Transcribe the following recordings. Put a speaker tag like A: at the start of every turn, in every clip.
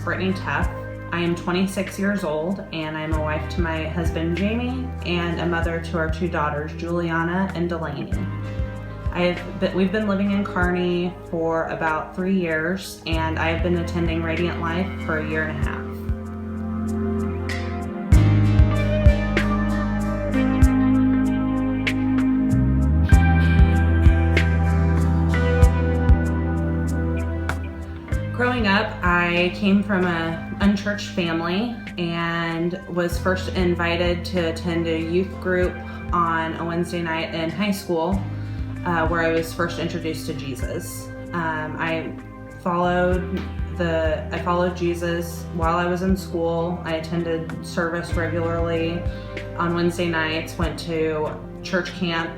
A: Brittany Tuff. I am 26 years old, and I'm a wife to my husband Jamie and a mother to our two daughters, Juliana and Delaney. We've been living in Kearney for about 3 years, and I've been attending Radiant Life for a year and a half. Growing up, I came from an unchurched family and was first invited to attend a youth group on a Wednesday night in high school, where I was first introduced to Jesus. I followed Jesus while I was in school. I attended service regularly on Wednesday nights, went to church camp.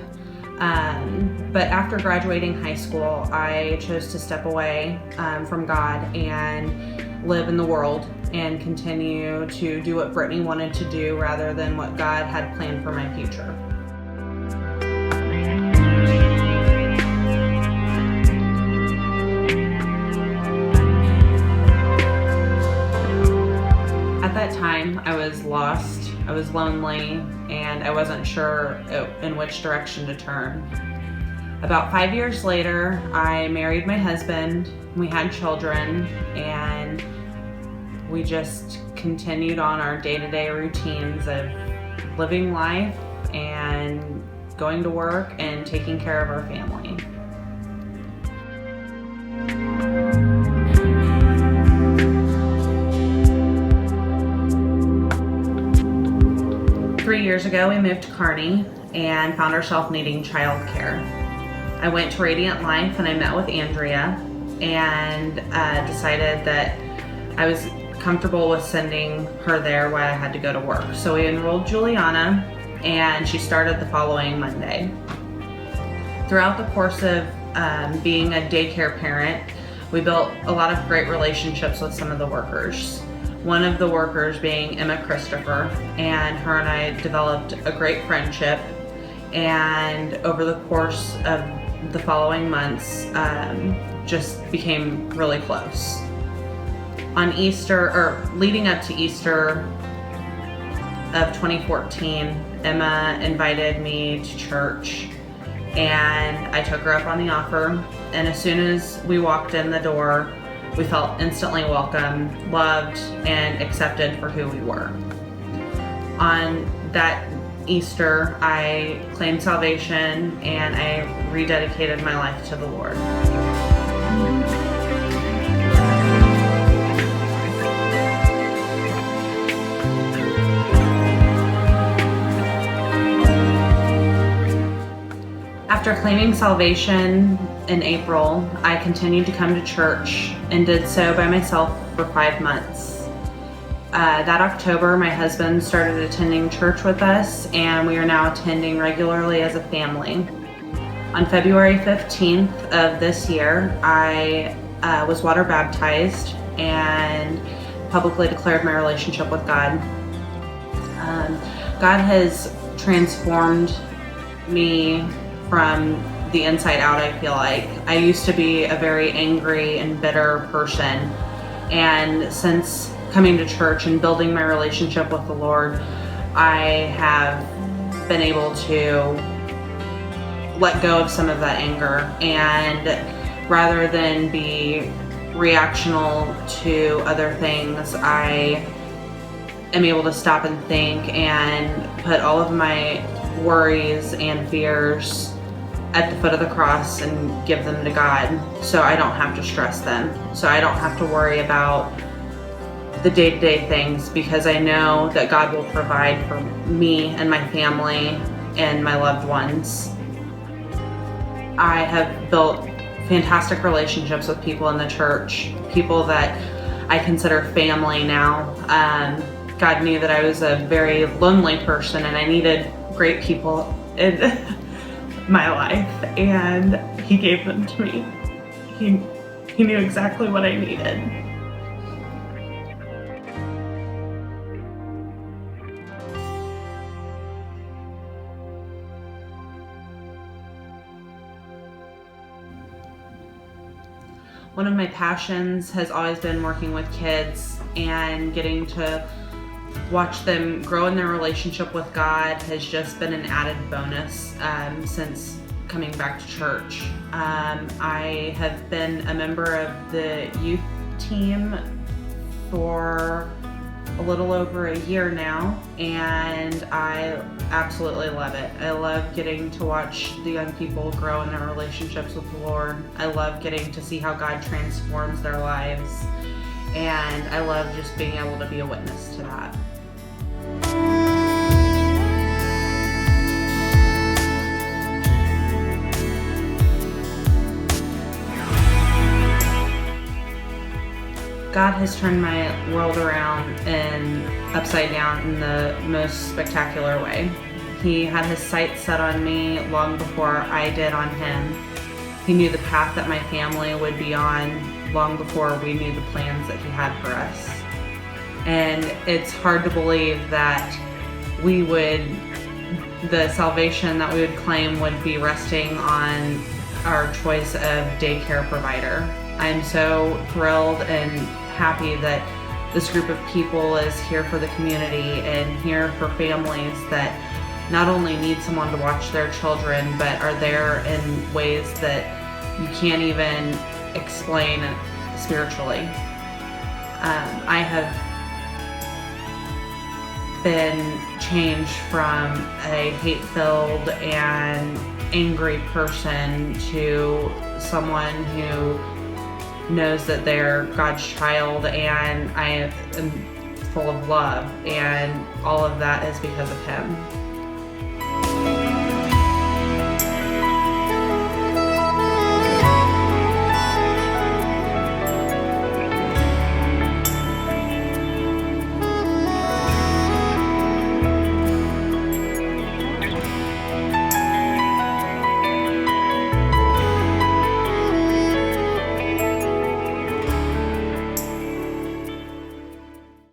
A: But after graduating high school, I chose to step away from God and live in the world and continue to do what Brittany wanted to do rather than what God had planned for my future. At that time, I was lost, I was lonely, and I wasn't sure in which direction to turn. About 5 years later, I married my husband, we had children, and we just continued on our day-to-day routines of living life and going to work and taking care of our family. Three years ago, we moved to Kearney and found ourselves needing childcare. I went to Radiant Life and I met with Andrea and decided that I was comfortable with sending her there while I had to go to work. So we enrolled Juliana and she started the following Monday. Throughout the course of being a daycare parent, we built a lot of great relationships with some of the workers. One of the workers being Emma Christopher, and her and I developed a great friendship, and over the course of the following months just became really close. On Easter, or leading up to Easter of 2014, Emma invited me to church and I took her up on the offer, and as soon as we walked in the door, we felt instantly welcome, loved, and accepted for who we were. On that Easter, I claimed salvation and I rededicated my life to the Lord. After claiming salvation in April, I continued to come to church and did so by myself for 5 months. That October, my husband started attending church with us, and we are now attending regularly as a family. On February 15th of this year, I was water baptized and publicly declared my relationship with God. God has transformed me from the inside out, I feel like. I used to be a very angry and bitter person, and since coming to church and building my relationship with the Lord, I have been able to let go of some of that anger, and rather than be reactional to other things, I am able to stop and think and put all of my worries and fears at the foot of the cross and give them to God, so I don't have to stress them, so I don't have to worry about the day-to-day things, because I know that God will provide for me and my family and my loved ones. I have built fantastic relationships with people in the church, people that I consider family now. God knew that I was a very lonely person and I needed great people in my life, and He gave them to me. He knew exactly what I needed. One of my passions has always been working with kids, and getting to watch them grow in their relationship with God has just been an added bonus since coming back to church. I have been a member of the youth team for a little over a year now, and I absolutely love it. I love getting to watch the young people grow in their relationships with the Lord. I love getting to see how God transforms their lives, and I love just being able to be a witness to that. God has turned my world around and upside down in the most spectacular way. He had his sights set on me long before I did on him. He knew the path that my family would be on long before we knew the plans that he had for us. And it's hard to believe that the salvation that we would claim would be resting on our choice of daycare provider. I'm so thrilled and happy that this group of people is here for the community and here for families that not only need someone to watch their children, but are there in ways that you can't even explain spiritually. I have been changed from a hate-filled and angry person to someone who knows that they're God's child, and I am full of love, and all of that is because of him.